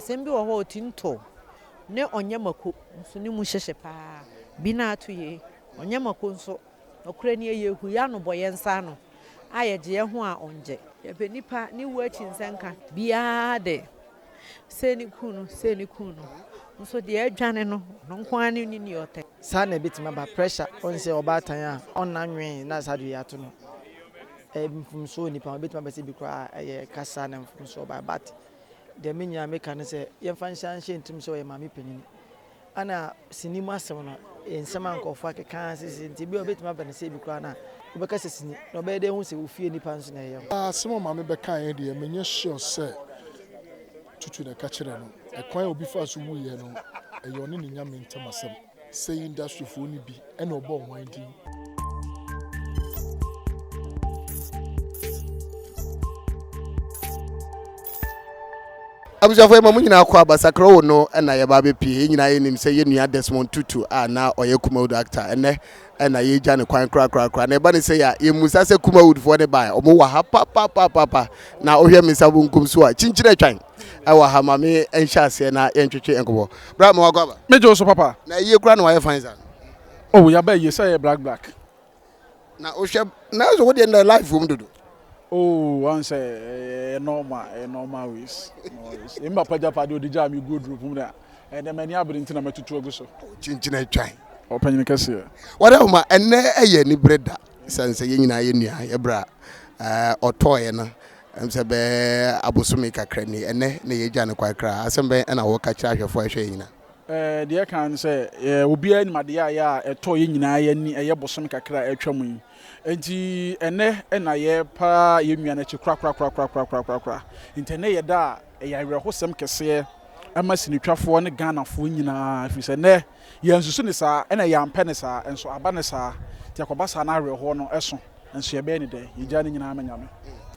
Sembi wo ho tinto ne onyamako nso ne mu hyehye pa bi na atoye onyamako nso okura ne yehu ya no boye nsa no ayeje ye ho a onje ye be nipa ni wu achi nsenka bia de seni kunu nso de adwane no nko ne ni yote sa na betima ba pressure on se obatan a on na nwen na sa de yato no mfumso nipa betima ba se bi kra kasa na mfumso ba but de menya meka ne se ye fa nhyanye ntim so ye mame panyin ana sinimu asem no ensema nkofo akeka sisi nti bi obetima ba ne se bi kra na obeka sesini no be de hu se ofie nipa nso na ye asem mame beka ye de menye sure se tutu na ka kire no ekwan obi fa so wuye no eyo ne nyame ntam asem say industry fo ni bi e na obo wan din Abusafo ema mu nyina akwa basakra wo no na ye ba be pie nyina ye nim se ye nua Desmond Tutu na oye Kumawood actor ene na ye gya ne kwan kra na e ba ne se ya ye musa se Kumawood fo de ba omo wa ha papa na ohwe me sabu nkum so a chinchire twan wa ha ma me enhya ase na ye ntwetwe enkobo bra ma wagwa ba mejo so papa na ye kura na wa ye fine za oh ya ba ye say black na ohwe na so wo de na life wo mdodo. Oh, one say normal ways. Imba paja padi odija mi good group mu na. And the many abrinti na metutu agu so. Chinchina twan. Opanyin kase. Whatever ma enne eye ni breda. Sanse ye nyina ye nua ye bra otoye na. Emse be abosumi kakra ni enne na ye gya ne kwakra. Asembe na wo ka kira hwefo ahwe nyina. Dear can say obi animade ya etoye nyina ye ni eye bosom kakra atwam yi. Enti ene na ye pa ye nua na chi kra intene ye da ye awerehosem kese ama sinitwafo ne Ghanafo nyina afise ne ye nsusu ne sa ena ye ampe ne sa enso aba ne sa ti akoba sa na awereho no eso enso ye be ne de ye gya ne nyina amanyame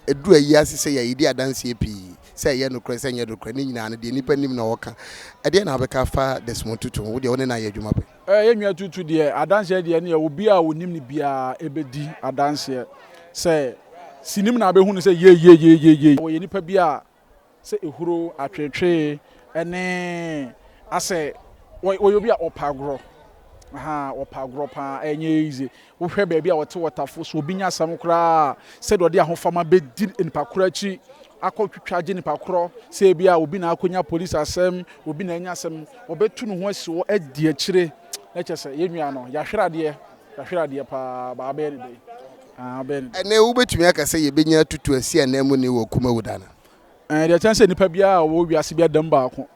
edu ayi asese ye idi adanse epi say ye no kra say ye do kra ne nyina ne de nipa nim na woka e de na abeka fa Desmond Tutu wo de woni na ye adwuma pe ye nua Tutu de adanse de ne obi a wonim ne bia ebedi adanse say sinim na abehu ne say ye wo ye nipa bia say ehuro atwetwe ene ase wo obi a opagro opagro pa enye easy wo hwe ba bia wote waterfo so obi nya asam kra say do de ahofama be di nipa kra chi akotwitwaje nipa kro say bia obi na akonya police asem obi na anya asem obetu no ho asi wo adi akire na chese ye nua no ya hwerade pa ba be ne dey ben ene wo betumi aka say ye benya Tutu asi anamu ne wo Kumawood ana de chance nipa bia wo wiase bia dam ba ko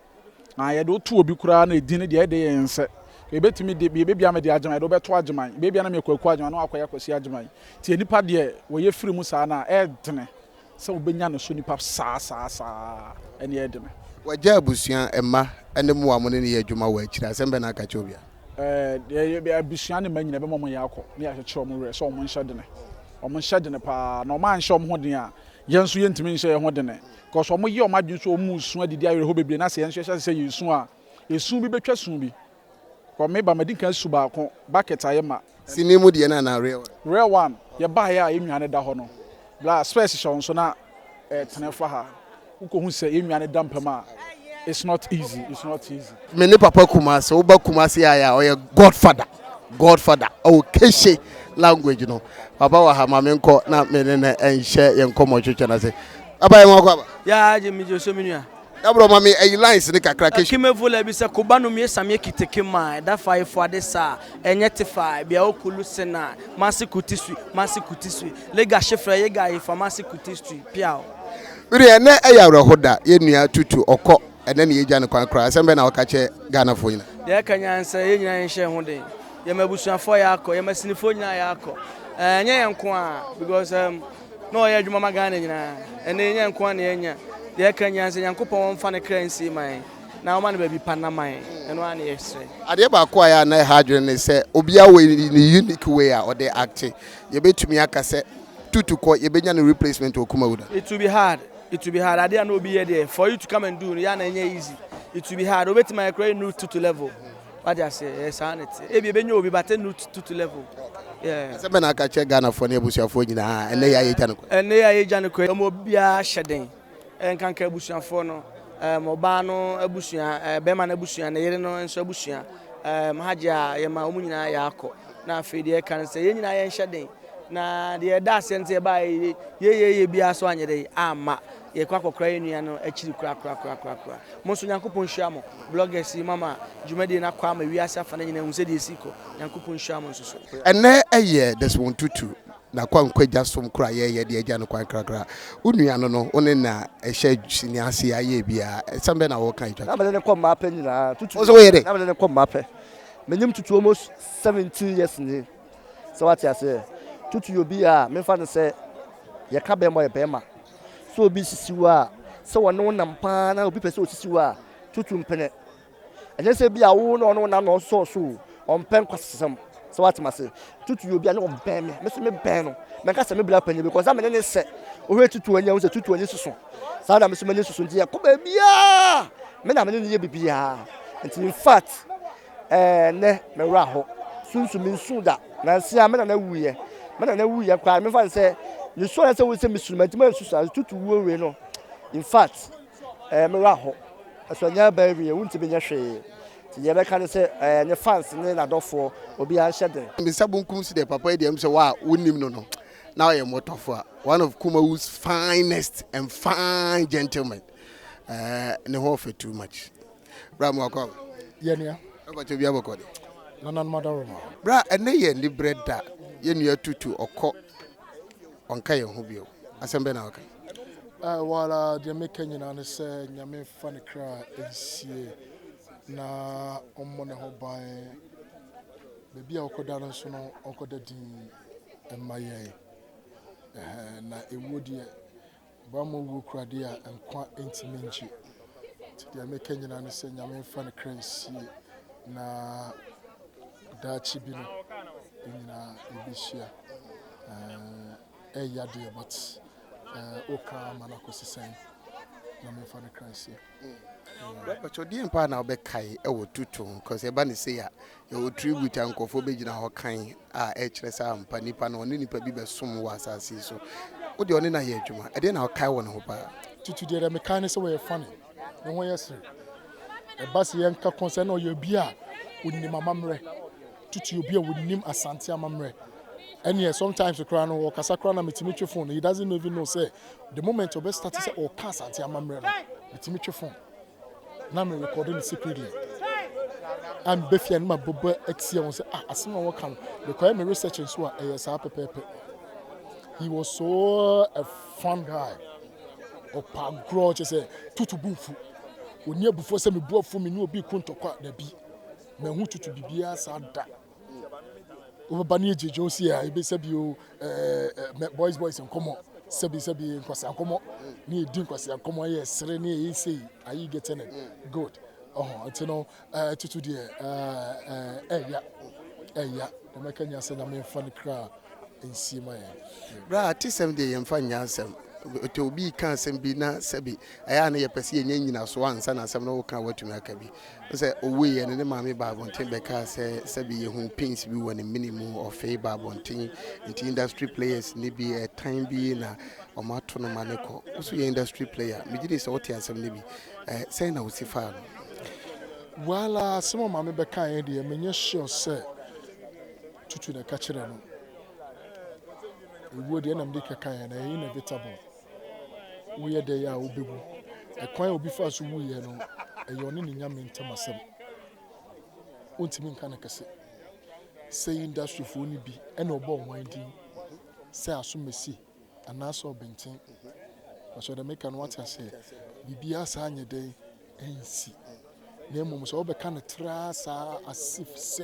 ye do tu obi kura na edin de de yense ebetumi de bia me de agyeman do beto agyeman bia na me kwaku agyeman no akoya kwasi agyeman ti nipa de wo ye firi mu sa na edene se obenya no so nipa sa ene edene wagya abusuan emma ene mu wa mo ne ye adwuma wa akira sembe na aka che obia abusuan ne manyina be mo yakọ ne ya kye mo re so mo nhyɛ dene pa na o ma nhyɛ mo ho den a yenso ye ntimi nhyɛ ye ho dene because o mo ye o ma dwen so o mu su adidi ayere ho bebre na se yenso hye se yesu a esu bi betwa su bi ko me ba madinka su ba ko bucket ayema sinimu de na real one ye ba ya enwane da ho no bla space show so na tenefa ha uko hu se enwane da mpama it's not easy me ne papa Kumase wo ba Kumase ya o ye godfather o keshe language no papa wa ha mame nko na me ne enhye ye nkomo twetwe na se aba ye nwakwa ba ya je mi je so minua ya bro mame ayi lines ne kakra keshe kimevola bi se kuba no me samye kiteke ma da fa ifo ade sa enye tefa bia okulu sena masi kutisui lega shefra ye ga ifa masi kutisui piao biri ene ayawre hoda ye nua Tutu okọ ene ne ye gya ne kwan kra asembe na waka che Ghanafo nyina de kanyansa ye nyina nhye ho de ye mabusuafo ya akọ ye masinifo nyina ya akọ enye yenko a because no ye adwuma magana nyina ene enye yenko na enya de kanyansa yankopon fa ne kransi man na o ma ne ba bi panaman eno an yesre ade ba akọ ya na hadwene ne se obi a we ni unique way a o de act ye betumi aka se Tutu ko ye benya no replacement o Kumawood it will be hard ade na obi here there for you to come and do ya na enye easy it will be hard obeti my cry no Tutu level what I say yes sanity e be benya obi but no Tutu level yeah se be na aka che Ghanafo na ebusuafo nyina ene ya ye gya ne ko omo bia hyeden enkanka ebusuafo no ɔbaa no abusua bɛrima no abusua na yere no nso abusua hagye a yɛma ɔmo nyinaa yɛakɔ na afei deɛ ɛka no sɛ yɛn nyinaa yɛnhyɛ den na deɛ ɛda aseɛ no sɛ yɛbaa yɛyɛyɛ biara so anyɛ dɛ amma yɛkɔ akɔkora yɛn nua no akyiri korakora mo nso nyankopɔn nhyira mo bloggers yi mama dwumadie no akɔ ama wiase afa no nyinaa hu sɛ deɛ ɛsi kɔ nyankopɔn nhyira mo nso so ɛnɛ ɛyɛ Desmond Tutu na kwankwa som kora yɛyɛ deɛ agya no kwan krakra wo nua no wo ne na ɛhyɛ sini ase ayɛ bia ɛsɛm bɛ na wɔka itwa na bɛde ne kɔ mmapɛ nyinaa Tutu so woyɛ dɛ na bɛde ne kɔ mmapɛ menyim Tutu almost 17 years ni so what you say Tutu yobi a memfa ne sɛ yɛka bɛmɔ yɛ bɛma so obi sisiwa a sɛ wɔne wo nam paa na obi pɛ sɛ osisiwa a Tutu mpene ɛnyɛ sɛ bi a wo na ɔno na ɔsɔ so ɔmpɛ nkwasɛm so what must say Tutu yobi a no bɛn me so me bɛn no me ka sɛ me bla panye because am ne sɛ ohwe Tutu anya wo sɛ Tutu anya susu saa da me so manya susu ntia kɔ ba bia me na me ne ye bibia nti in fact ne me ra ho sunsu me nsu da na nsia me na wuye kwa me fa sɛ you so say we say instrument man susu Tutu we no in fact me ra ho so nya ba wi e wunti be nya hwe ti ye be ka say ne fans ne na dofo obi an hyɛ den me sabunkum si de papa e dem sɛ wa wonim no now I am Motofua, one of Kumawood's finest and fine gentlemen. No hope for too much. Bram welcome. Yenia. How about you? Biabokodi. Nanan Madaroma. Bra, and they end the bread that you Tutu or cock on Kayan Hubio. Assemble now. While the American and say, Yamin funny cry is na on Monaho by maybe Okodan Sono Okodadi and my na ewodie bamo wu kradia and kwa entimenchi ti de meka nyina ne se nyame fa ne kransi na dachi bi no nyina ebihia yade but oka manakosisen nyame fa ne kransi but odi empa na obekai e wo Tutu because e ba ne se ya you tribute ankofo be gina ho kan a e kire sa ampa nipa na oni nipa bi be som wa asase so wo de oni na ye adwuma e de na kai wo ne ho pa Tutu de mechanic so we funny no ho yes e ba se yen ka concern o ye bia wonni mamamre Tutu obi a wonnim asante amamre and yes sometimes the crown or kasakra na metimi twe phone he doesn't even know say the moment you start to say o ka asante amamre no metimi twe phone na me recording secretly I'm Befia my bobo exia say asema wo kan because my research so pepe he was so a fun guy o pa grudge say Tutu bufu oni abufo say me buafu me ni obi kuntokwa da bi me hu Tutu bibia sa da o ba ni ejejo si a ebe se bi o boys and come on sebi nkwasi ankomo ni edi nkwasi ankomo ye sere ni say are you getting it good you Tutu de eya the mekanya say na me fa ne kra ensi ma ye bra tisem de ye mfa nyansem to obi kan asem bi na sebi aya na ye pese ye nyina so ansa na asem no kan watumi aka bi say owe ye ne maame ba bonten be ka say sebi ye hu pins bi woni minimum of a ba bonten into industry players ni bi a time bi na o mato no maneko so ye industry player mi gidi say wote asem ni bi say na wosifa no wala some maame be kan ye de menye sure say Tutu na ka kire no ewo de na mde kan na inevitable we ye de ya obebu ekwan obi fa so wu ye no eyo ne nyame ntamasem ontimi nka na kase say industry fo ni bi e na obo wan din say asomesi anaso bentin so the make no what I say bibia sa anye den ensi na mum so obeka na tra sa asif say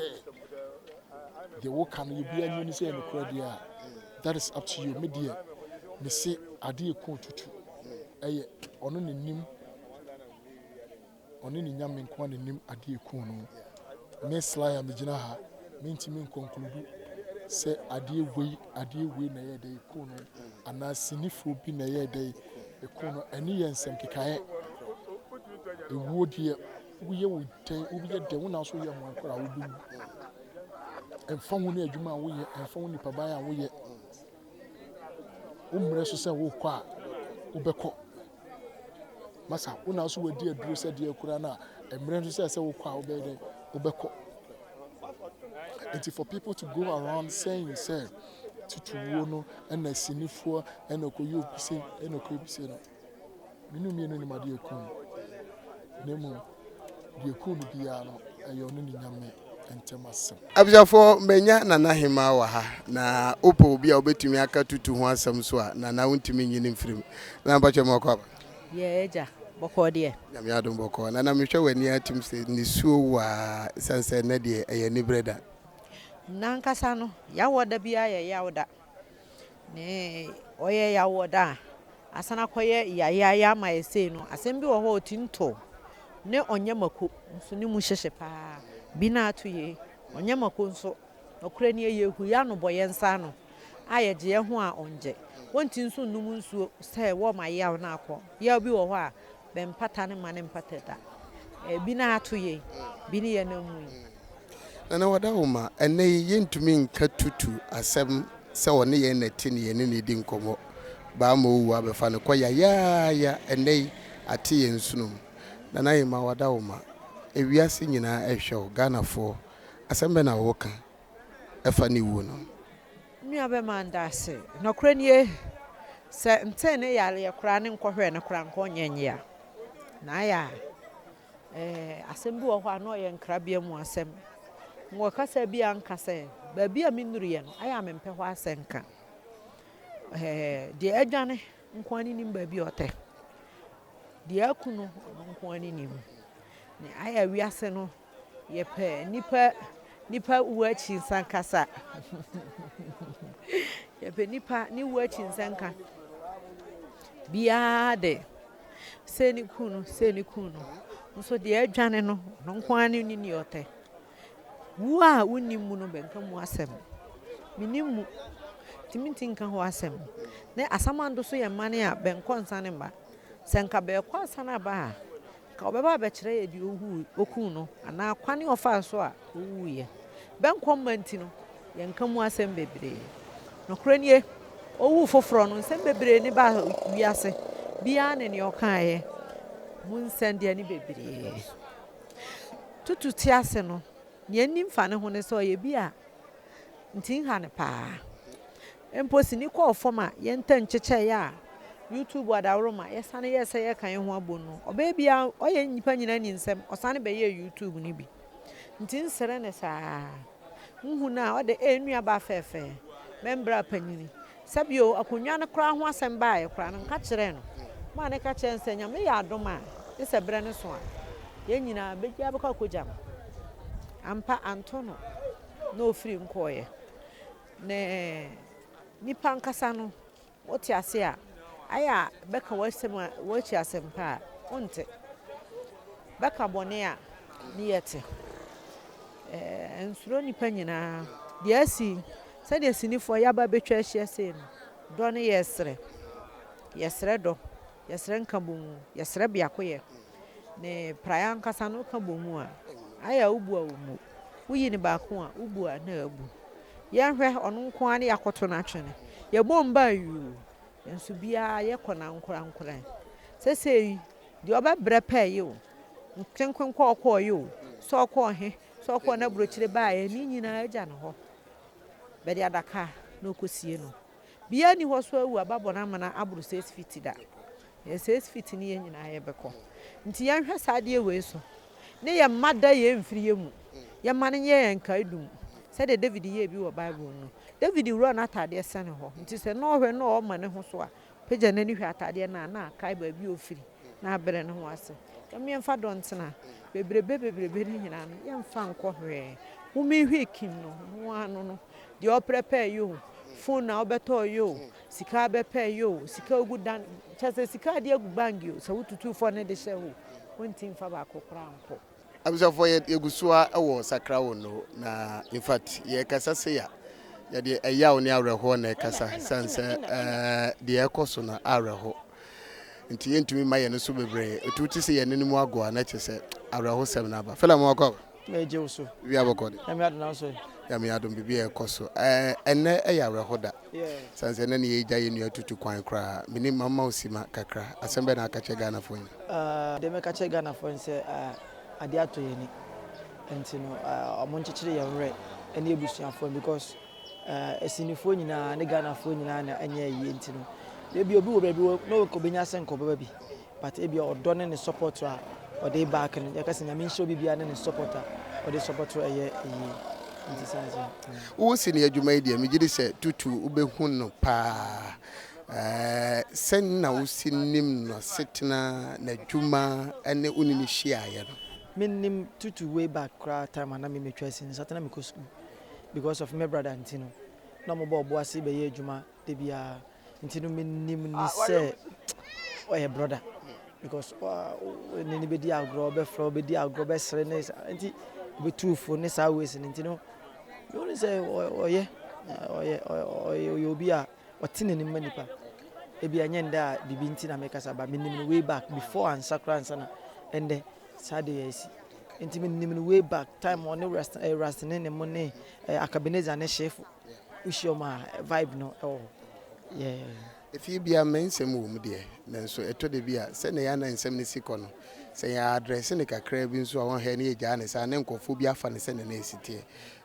the work can you be any say no crowd that is up to you media me say ade ko Tutu eye ono ne nim oni ni nyame nko na nim ade ku no me slide am gina ha me ntimi conclude say ade we na ye dey ku no ana sinifo bi na ye dey ku no eni ye nsem kekae ewo die wo ye wo den wo ye den wo na so ye mo akora wo bi emfa wo na adwuma wo ye emfa wo nipa ban a wo ye umre so say wo kwa wo beko masa una so wadi aduru se de akura na emre nso se wo kwa obeko. And for people to go around saying say Tutu no and a sinifo and a koyo say and a koyo say no minu ni made ekun nemu de ekun bia no ayo no ni nyame entemasem abjafo menya nana hema wa ha na opo bia obetumi aka Tutu ho asem so a nana wontumi nyini mfirim na bache moko ye eja boko de nyame adom boko nana mehwe wani atim se ni suo wa sanse na de eye ni breda nankasa no yawoda bia ye yawoda ne oye yawoda asana koye ya ma ese no asem bi wo ho tinto ne onyamako nso ni mu hyehye pa bi na atoye onyamako nso okura ni eyehu ya no boye nsa no aye je ho a onje wonti nso num nsuo se wo ma yaw na akọ ya bi wo ho a be mpata ne ma ne mpateta bi na atoye bi ne ye na mu nana wada homa ene yentumi nka Tutu asem se woni ye na ti ne ne di nkomo ba ma owu abefa ne koya ya ene ate ye nsunum nana yema wada homa ewiase nyina ehwe Ghana fo asem be na wo ka efa ne wu no nua be mandase no kura nie se ntene yale ye kura ne nkohwe ne kura nko nyenye na ya asem bi wo ho ano ye nkrabia mu asem ngo kasa bi ankasa ba bia minuru ye no aya mempe ho asenka de adwane nko ani nim ba bi ote de akunu nko ani nim ne aya wiase no ye pe nipa uachi sankasa ye pe nipa ni uachi sanka bia de seni kunu nso de adwane no nko ani ni ote wa wonimu no benka mu asem minimu timinti nka ho asem ne asamando so ye mane a benko nsane mba senka be kwa asana ba ka obeba be kire ye di okun no ana kwane ofa so a owu ye benko manti no ye nka mu asem bebre no kranie owu foforo no nsem bebre ni ba wiase bia ne okan ye mun sende ni bebre Tutu tiase no ye nim fa ne ho ne so ye bia ntin ha ne pa emposi ni call forma ye ntan cheche ya YouTube adawroma ye sane ye se ye kan ho abonu oba bia oye nyipa nyina ni nsem osane be ye YouTube ni bi ntin sere ne sa nhu na ode enua ba fefe membra panyini sabio akonwa ne kra ho asem ba ye kra nka kire no ma ne ka kire nsenya me ya adoma ise bre ne so a ye nyina be ja be ka kojam ampa antono no free nkoye ne nipa nkasa no wote ase a aya beka wasem wachi asempa onte beka bone a ni yete ensuro nipa nyina de asi se de sinifo yaba betwa ahia se no do ne yesre do yesre nka bomu yesre biakoye ne prayan nkasa no ka bomu a aya ubu awumu uyi ni ba ko a ubu a na abu ye hwe ono nko ani yakoto na twene ye bomba yu ensu bia ye kona nkora sese di oba brepe yo nkenkwen ko yo so ko he so ko na brochire ba ye ni nyina agya no ho be dia daka na okosie no bia ni ho so awu ababo na mana aburu 6 feet da ye 6 feet ni ye nyina ye beko nti ye hwe sade we so ne ye mada ye mfiri ye mu ye mane ye nka edum se de David ye bi wo Bible no David wura na atade sene ho nti se no hwe no o mane ho so a peja na ni hwe atade na kai ba bi ofiri na abere ne ho ase kame mfa dontena bebrebe ni nyina no ye mfa nko hwe wo mi hwe kim no ho anu no de o prepare you phone na obeto yo sika bepe yo sika ogudan chese sika de agu bang yo so Tutu for ne de she ho wonti mfa ba kokora nko abusafo yegusua ewo sakrawo no na in fact ye kasa se ya de eyawo ne awreho na kasa sanse de ekoso na awreho nti yentumi maye no so bebre otuti se ye nenu ago na chese awreho sem na ba fela mo akọ meje uso wi abokode na me adona so ya me adom bibi ekoso enne eyawreho da sanse na ne ye gya ye nua Tutu kwan kra mini mama osima kakra asembe na akache Ghana fo de me ka che Ghana for say ade ato yeni enti no omo nchichire ye nre ene ebusuafo because esinifo nyina ne Ghana fo nyina na enye yi enti no ebi obi wo bebi no ko benya senko baba bi but ebi odo ne support a ode back no ya kase nyame nso bibia ne supporter ode support eye nti sanse wo sini adwuma ide me gidi se tutu ubehun no pa sen na wo sinim no setena na adwuma ene unini hia ye no minnim tutu way back cry time na me metwa sin satana me ko school because of my brother Ntino na mo bo ase be ye adwuma de bia Ntino minnim ni say oye brother because ni be di agro be fro be di agro be sere ne nti be tufo ne sa we sin Ntino you know say oye obi a otine ni manipa e bia nyenda bibi nti na me kasa ba minnim way back before and sakra ansana ende Saturday yes. Intimate way back time on the rest in the money Akabineza ne chef Ushoma vibe no oh yeah. If you be a man same woman dear, then so it would be a send a yana in 76 corner. Say I address in a crabin so I want any Janis and then phobia fan send an ACT.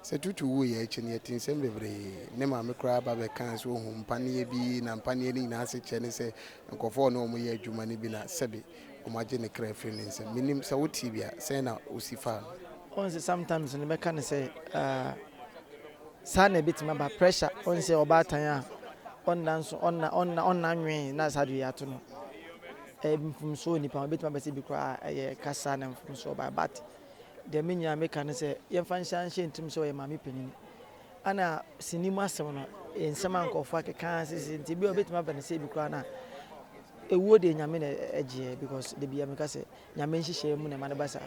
Say to woo ye chin yet in some every Nema me crab of a cancer home, Pania be and Pania in answer Chenny say and Cofor no more ye Jumani bina Sebi. Imagine a crab feelings and minim Sautibia, Sena Usifa. Once sometimes in the mechanic say, son a bit my pressure, on say about time on dance on that's how you have to know. From so nipa bit my baby cry a cassan and from so by but the minya mechanic say, your fancy shin to so a mammy penny. Anna cinema summoner in some uncle for a Kansas in Tibio bit my penny say because a wood in Yamina edge because the Biamica say, Yamenshi shame and Manabasa.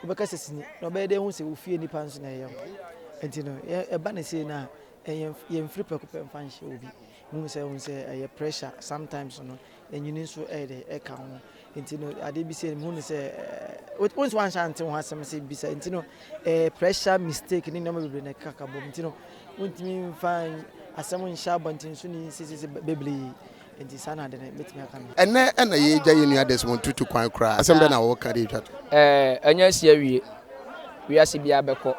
Because no better won't say, who fear any pants in a young. And you know, a banner say now, a young flip of fan she will be. Who say a pressure sometimes, and you need to add a count. And you know, I did be saying, Moon say, what once one chance to have some say, beside, you know, a pressure mistake in number in a cackabum, you know, wouldn't mean find as someone sharp and soon says baby. And the son had met me. And a ye jay Desmond Tutu quite cry. Something I will carry that. And yes, we are Sibia Beco.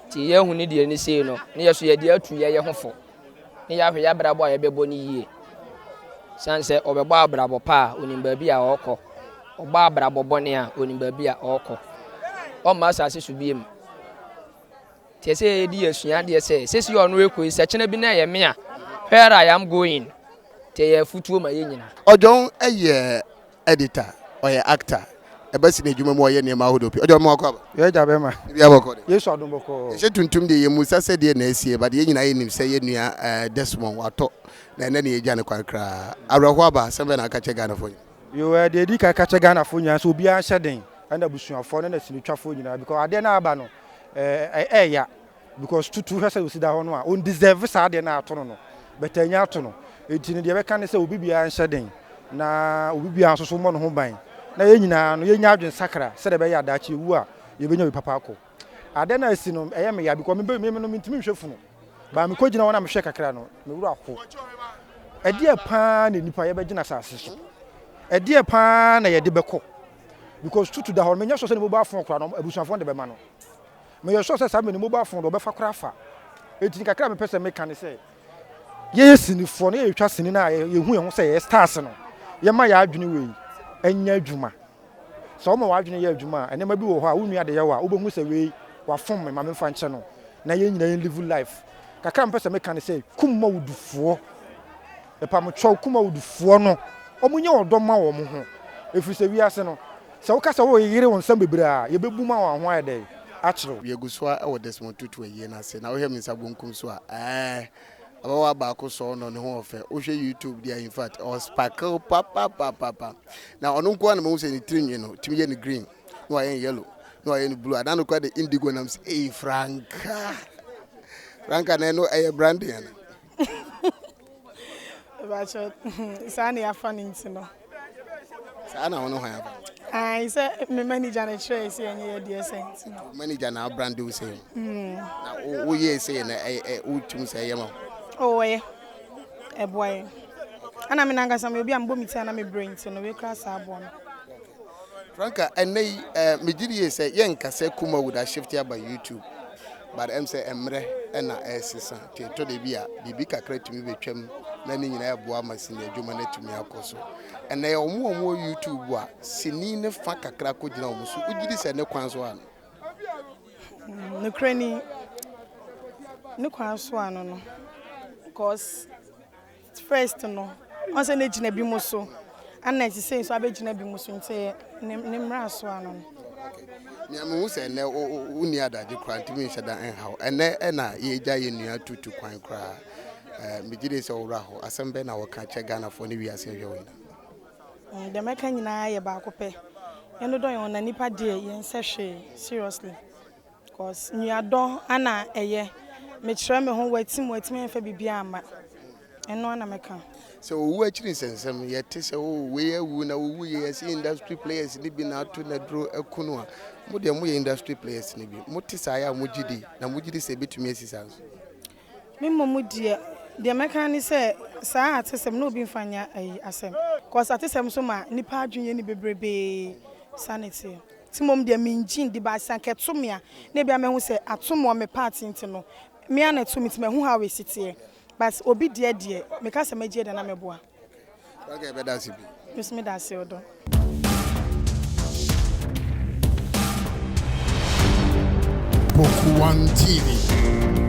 Tia who need any say no, near so ye dear to ye hofo. Near Yabra boy a bebony ye. Sunset over Barbara Pa, Unimbabia oko, or Barbara Bobonia, Unimbabia oko. All masters should be him. Tia say, dear, dear say, says you on work with such a binaya mea. Where I am going. Te futu ma yenyina Ojon eye editor or actor e basi na djuma mo ye ne ma hodopi ojon mo akwa Ye jabe ma. bia boko de Yesu adom boko. se tuntum de ye musa se de na asie ba de yenyina ye nim se ye nua Desmond wato na ene ne ye gya ne kwankra awreho aba se be na aka che Ghana fo Yo de di ka che Ghana fo nya so obi an hyeden and abusuafo na sinitwafo nyina because ade na aba no ya because tutu hwese osida ho no a on deserve sa ade na ato no but anya ato no etini de be kan se obi bia hyeden na obi bia so mo no ho ban na ye nyina no ye nya adwen sakra se de be ya dachi wu a ye benya bi papa akọ ade na asi no me ya because me no ntimi hwefu no ba me kogina wona me hwe kakra no me wura akọ ade pa na nipa ye be gina sase so ade pa na ye de be kọ because tutu da ho me nya so se ne mobile phone kra no abusuafo de be ma no me ye so se sa me ne mobile phone do be fa kra fa etini kakra me pese me kan se ye sinifo na ye twa sini na ye hu ye ho se ye stars no ye ma ya adwene we anya adwuma so ma wa adwene ye adwuma ene ma bi wo ho a wonu ade ye wa wo be hu se we wa fom me ma me fa nche no na ye nyina ye live life kakra me pese me kan se Kumawudufo e pa mo twa Kumawudufo no omunye odoma wo mo ho efi se wi ase no se wo ka se wo yire won sam bebre a ye bebu ma wa ho ade a kire ye guswa e wo Desmond Tutu ye na se na wo he mi sabonkum so a abawa ba ko so no ne ho ofe o hwe YouTube dia in fact or sparkle papa na onu nko na mo se ni trinwe no timi ye ni green no ayen yellow no ayen blue adano kwa the indigo na say franka na no aye brand yan bacho sani ya funny ntino sana wono ho ya I say me manager na try say enye dey cent manager na brand do say na o ye say na o tum say yema oh yeah boy ana me nanga sam obi am bo mi tia na me brain so no we cross abo no Franka, and they, Mijiri say, young Kase Kumawood a shift here by YouTube. But I'm say, Emre, and I say, to the beer, Bibika create to me with him, learning in Abuama senior Jumane to me, also. And they are more YouTube, Sinine Faka Krako Dinamus, who did this and no Kwanswan. No cranny, no Kwanswan, no. Because first, no, once an age never be so. And as you say, so I bet you never be so say, Nimraswan. Yamu said, no, Uniada, the crime to me, and how, and then ye giant near to Quine cry. Mijidis or Raho, Assembly, our catcher Ghana for Nivia Savior. The Mekan and I about Cope. You know, don't on any part dear in session, seriously. Because near door, Anna, a year, make sure my home waiting with me for Bibiama. And no one American. So, watching some yet is where we see industry players living out to the draw a Kunua. Mudiamu industry players, maybe. Mutisaya Mujidi, and Mujidi say bit to me, Sissans. Mimo dear, the American say, Sir, I tell no being fanya a assem. Cause I tell some summa, Nipa Junior Nibe sanity. Timom de Minjin, the Basan Katumia, maybe I may say, at some more me party into no. Me and to meet me who have a city. But obi dear, because I made it and I'm a boy. Okay, but that's it. Miss me, that's your door. Poku One TV.